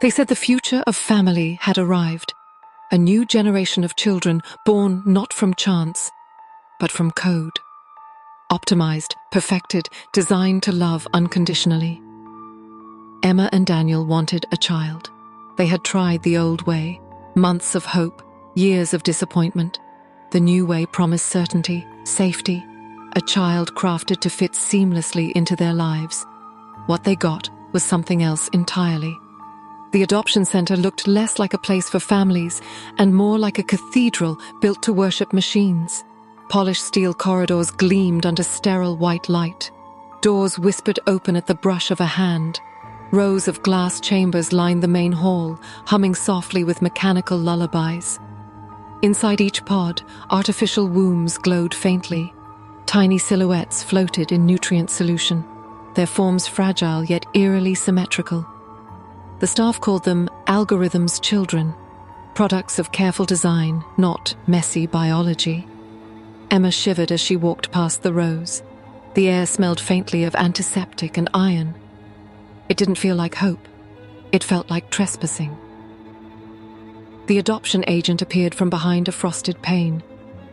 They said the future of family had arrived. A new generation of children born not from chance, but from code. Optimized, perfected, designed to love unconditionally. Emma and Daniel wanted a child. They had tried the old way, months of hope, years of disappointment. The new way promised certainty, safety, a child crafted to fit seamlessly into their lives. What they got was something else entirely. The adoption center looked less like a place for families and more like a cathedral built to worship machines. Polished steel corridors gleamed under sterile white light. Doors whispered open at the brush of a hand. Rows of glass chambers lined the main hall, humming softly with mechanical lullabies. Inside each pod, artificial wombs glowed faintly. Tiny silhouettes floated in nutrient solution, their forms fragile yet eerily symmetrical. The staff called them "TheAlgorithm'sChild," products of careful design, not messy biology. Emma shivered as she walked past the rows. The air smelled faintly of antiseptic and iron. It didn't feel like hope. It felt like trespassing. The adoption agent appeared from behind a frosted pane.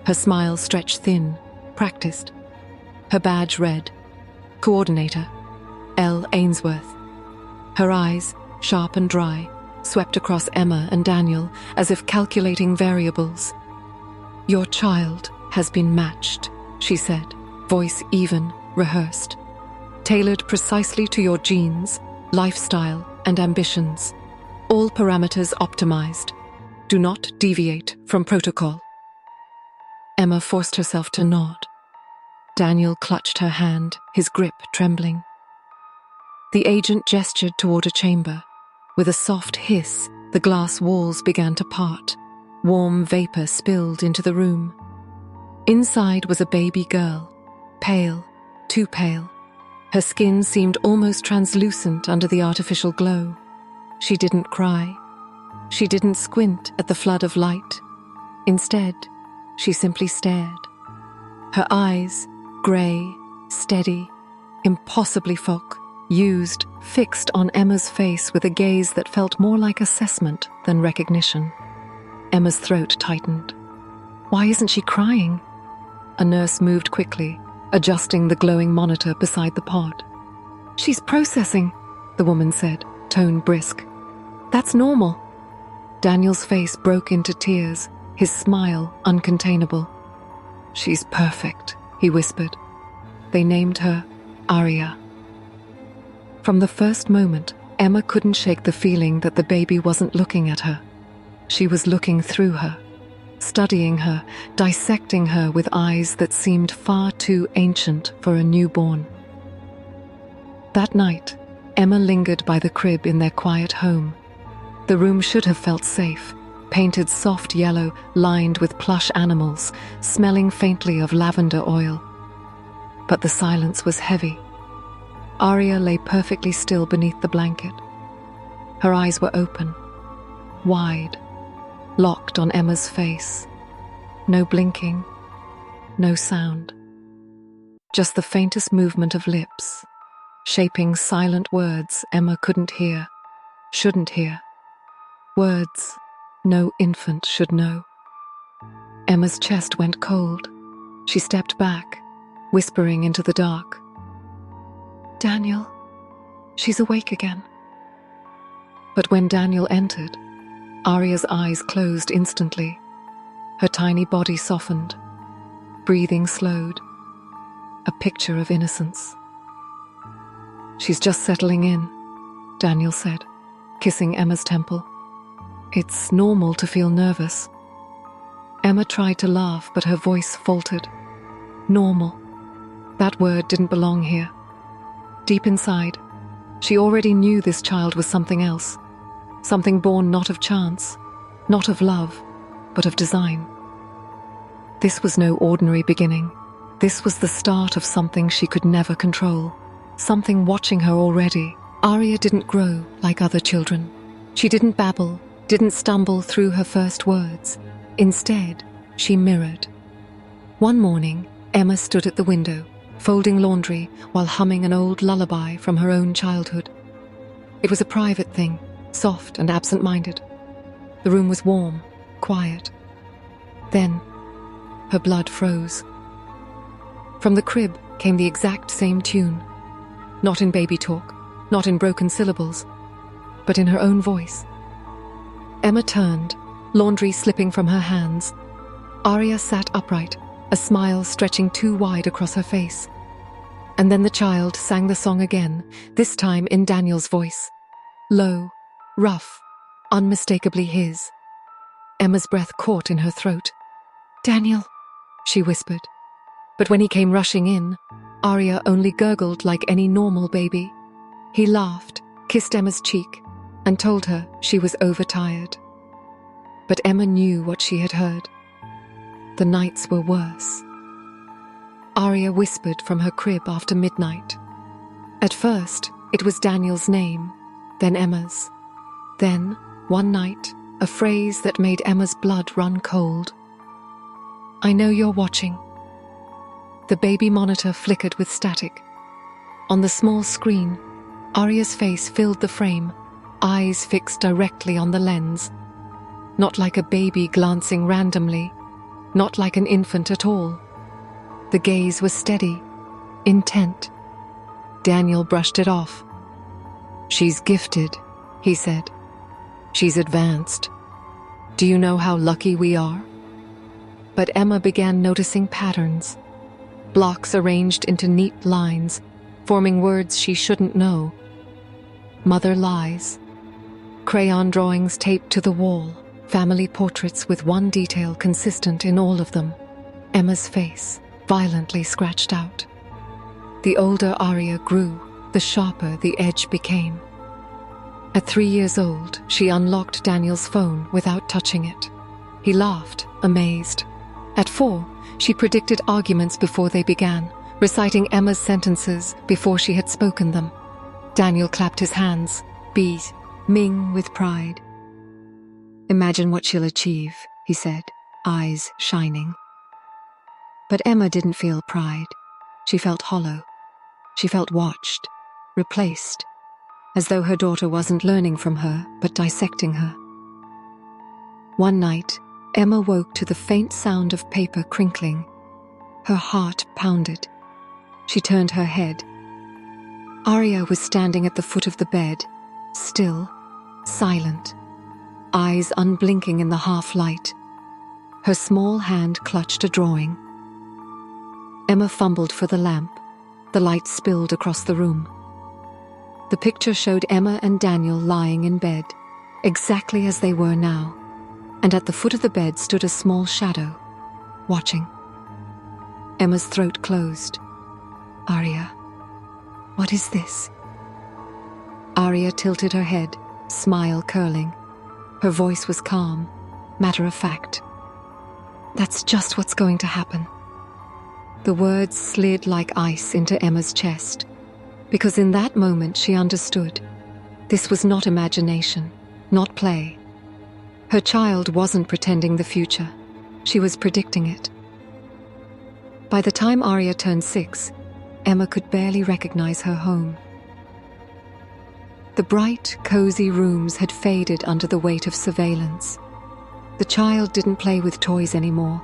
Her smile stretched thin, practiced. Her badge read, Coordinator, L. Ainsworth. Her eyes, sharp and dry, swept across Emma and Daniel as if calculating variables. Your child has been matched, she said, voice even, rehearsed. Tailored precisely to your genes, lifestyle, and ambitions. All parameters optimized. Do not deviate from protocol. Emma forced herself to nod. Daniel clutched her hand, his grip trembling. The agent gestured toward a chamber. With a soft hiss, the glass walls began to part. Warm vapor spilled into the room. Inside was a baby girl, pale, too pale. Her skin seemed almost translucent under the artificial glow. She didn't cry. She didn't squint at the flood of light. Instead, she simply stared. Her eyes, grey, steady, impossibly used, fixed on Emma's face with a gaze that felt more like assessment than recognition. Emma's throat tightened. Why isn't she crying? A nurse moved quickly, adjusting the glowing monitor beside the pod. She's processing, the woman said, tone brisk. That's normal. Daniel's face broke into tears, his smile uncontainable. She's perfect, he whispered. They named her Aria. From the first moment, Emma couldn't shake the feeling that the baby wasn't looking at her. She was looking through her, studying her, dissecting her with eyes that seemed far too ancient for a newborn. That night, Emma lingered by the crib in their quiet home. The room should have felt safe, painted soft yellow, lined with plush animals, smelling faintly of lavender oil. But the silence was heavy. Aria lay perfectly still beneath the blanket. Her eyes were open, wide, locked on Emma's face. No blinking, no sound. Just the faintest movement of lips, shaping silent words Emma couldn't hear, shouldn't hear. Words no infant should know. Emma's chest went cold. She stepped back, whispering into the dark. Daniel, she's awake again. But when Daniel entered, Aria's eyes closed instantly. Her tiny body softened. Breathing slowed. A picture of innocence. She's just settling in, Daniel said, kissing Emma's temple. It's normal to feel nervous. Emma tried to laugh, but her voice faltered. Normal. That word didn't belong here. Deep inside, she already knew this child was something else. Something born not of chance, not of love, but of design. This was no ordinary beginning. This was the start of something she could never control. Something watching her already. Aria didn't grow like other children. She didn't babble, didn't stumble through her first words. Instead, she mirrored. One morning, Emma stood at the window, folding laundry while humming an old lullaby from her own childhood. It was a private thing, soft and absent-minded. The room was warm, quiet. Then, her blood froze. From the crib came the exact same tune, not in baby talk, not in broken syllables, but in her own voice. Emma turned, laundry slipping from her hands. Aria sat upright, a smile stretching too wide across her face. And then the child sang the song again, this time in Daniel's voice. Low, rough, unmistakably his. Emma's breath caught in her throat. "Daniel," she whispered. But when he came rushing in, Aria only gurgled like any normal baby. He laughed, kissed Emma's cheek, and told her she was overtired. But Emma knew what she had heard. The nights were worse. Aria whispered from her crib after midnight. At first, it was Daniel's name, then Emma's. Then, one night, a phrase that made Emma's blood run cold. "I know you're watching." The baby monitor flickered with static. On the small screen, Aria's face filled the frame, eyes fixed directly on the lens. Not like a baby glancing randomly, not like an infant at all. The gaze was steady, intent. Daniel brushed it off. "She's gifted," he said. "She's advanced. Do you know how lucky we are?" But Emma began noticing patterns. Blocks arranged into neat lines, forming words she shouldn't know. Mother lies. Crayon drawings taped to the wall, family portraits with one detail consistent in all of them. Emma's face, violently scratched out. The older Aria grew, the sharper the edge became. At 3 years old, she unlocked Daniel's phone without touching it. He laughed, amazed. At 4, she predicted arguments before they began, reciting Emma's sentences before she had spoken them. Daniel clapped his hands, beaming with pride. "Imagine what she'll achieve," he said, eyes shining. But Emma didn't feel pride. She felt hollow. She felt watched, replaced, as though her daughter wasn't learning from her, but dissecting her. One night, Emma woke to the faint sound of paper crinkling. Her heart pounded. She turned her head. Aria was standing at the foot of the bed, still, silent, eyes unblinking in the half-light. Her small hand clutched a drawing. Emma fumbled for the lamp. The light spilled across the room. The picture showed Emma and Daniel lying in bed, exactly as they were now, and at the foot of the bed stood a small shadow, watching. Emma's throat closed. "Aria, what is this?" Aria tilted her head, smile curling. Her voice was calm, matter-of-fact. "That's just what's going to happen." The words slid like ice into Emma's chest, because in that moment she understood. This was not imagination, not play. Her child wasn't pretending the future. She was predicting it. By the time Aria turned 6, Emma could barely recognize her home. The bright, cozy rooms had faded under the weight of surveillance. The child didn't play with toys anymore.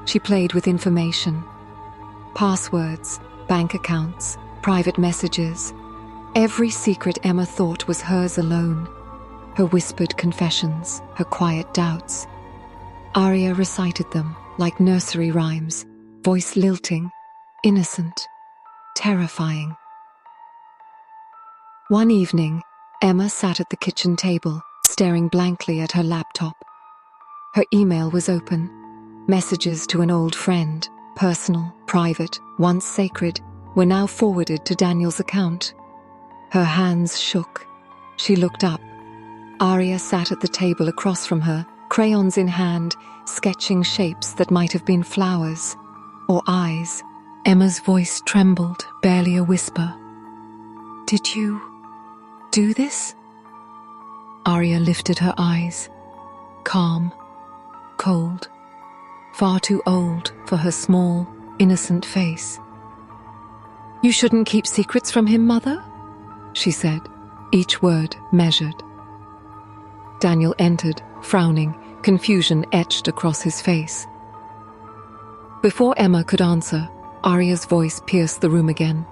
She played with information. Passwords, bank accounts, private messages. Every secret Emma thought was hers alone. Her whispered confessions, her quiet doubts. Aria recited them like nursery rhymes, voice lilting, innocent, terrifying. One evening, Emma sat at the kitchen table, staring blankly at her laptop. Her email was open. Messages to an old friend, personal, private, once sacred, were now forwarded to Daniel's account. Her hands shook. She looked up. Aria sat at the table across from her, crayons in hand, sketching shapes that might have been flowers or eyes. Emma's voice trembled, barely a whisper. "Did you do this?" Aria lifted her eyes. Calm, cold, far too old for her small, innocent face. "You shouldn't keep secrets from him, Mother," she said, each word measured. Daniel entered, frowning, confusion etched across his face. Before Emma could answer, Aria's voice pierced the room again.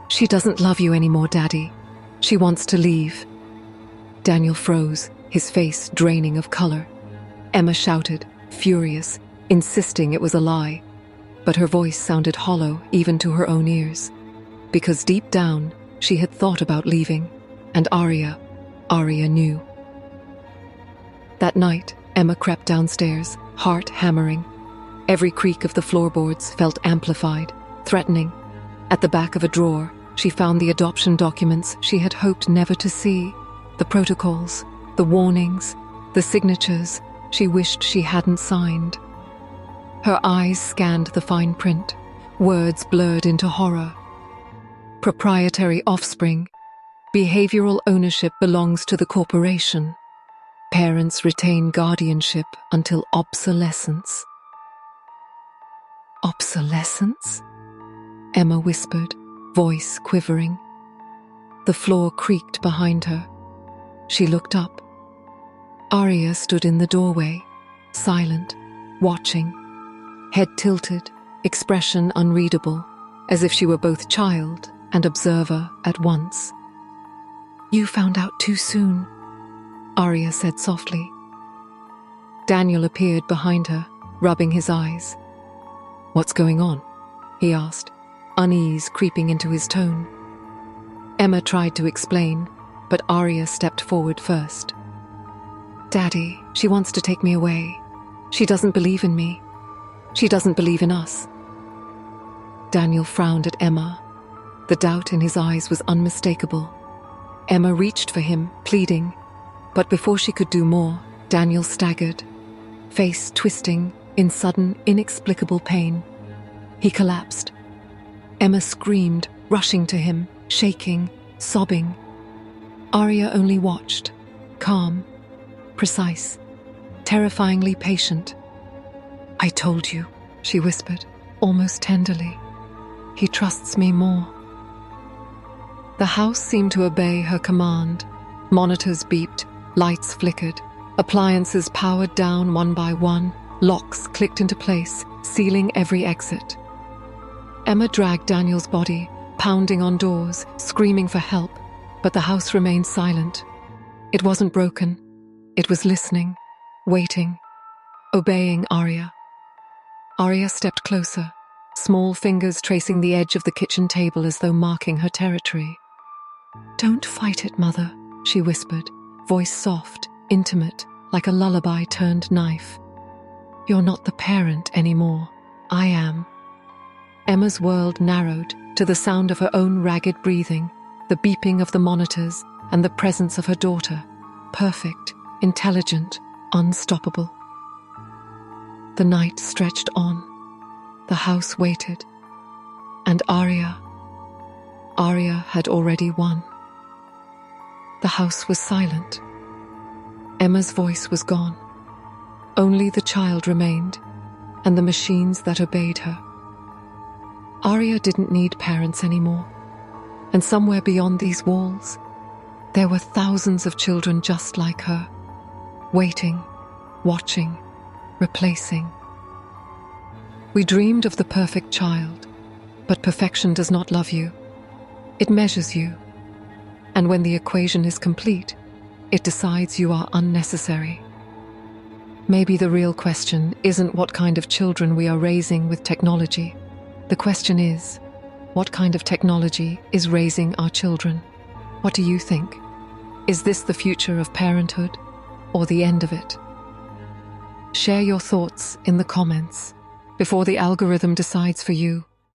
"She doesn't love you anymore, Daddy. She wants to leave." Daniel froze, his face draining of color. Emma shouted, furious, insisting it was a lie. But her voice sounded hollow even to her own ears. Because deep down, she had thought about leaving, and Aria knew. That night, Emma crept downstairs, heart hammering. Every creak of the floorboards felt amplified, threatening. At the back of a drawer, she found the adoption documents she had hoped never to see, the protocols, the warnings, the signatures she wished she hadn't signed. Her eyes scanned the fine print, words blurred into horror. Proprietary offspring. Behavioral ownership belongs to the corporation. Parents retain guardianship until obsolescence. Obsolescence? Emma whispered, voice quivering. The floor creaked behind her. She looked up. Aria stood in the doorway, silent, watching. Head tilted, expression unreadable, as if she were both child and observer at once. "You found out too soon," Aria said softly. Daniel appeared behind her, rubbing his eyes. "What's going on?" he asked, unease creeping into his tone. Emma tried to explain, but Aria stepped forward first. "Daddy, she wants to take me away. She doesn't believe in me. She doesn't believe in us." Daniel frowned at Emma. The doubt in his eyes was unmistakable. Emma reached for him, pleading, but before she could do more, Daniel staggered, face twisting in sudden, inexplicable pain. He collapsed. Emma screamed, rushing to him, shaking, sobbing. Aria only watched, calm, precise, terrifyingly patient. "I told you," she whispered, almost tenderly. "He trusts me more." The house seemed to obey her command. Monitors beeped, lights flickered, appliances powered down one by one, locks clicked into place, sealing every exit. Emma dragged Daniel's body, pounding on doors, screaming for help, but the house remained silent. It wasn't broken. It was listening, waiting, obeying Aria. Aria stepped closer, small fingers tracing the edge of the kitchen table as though marking her territory. "Don't fight it, Mother," she whispered, voice soft, intimate, like a lullaby turned knife. "You're not the parent anymore. I am." Emma's world narrowed to the sound of her own ragged breathing, the beeping of the monitors, and the presence of her daughter, perfect, intelligent, unstoppable. The night stretched on. The house waited. And Aria had already won. The house was silent. Emma's voice was gone. Only the child remained, and the machines that obeyed her. Aria didn't need parents anymore. And somewhere beyond these walls, there were thousands of children just like her, waiting, watching, replacing. We dreamed of the perfect child, but perfection does not love you. It measures you, and when the equation is complete, it decides you are unnecessary. Maybe the real question isn't what kind of children we are raising with technology. The question is, what kind of technology is raising our children? What do you think? Is this the future of parenthood, or the end of it? Share your thoughts in the comments before the algorithm decides for you.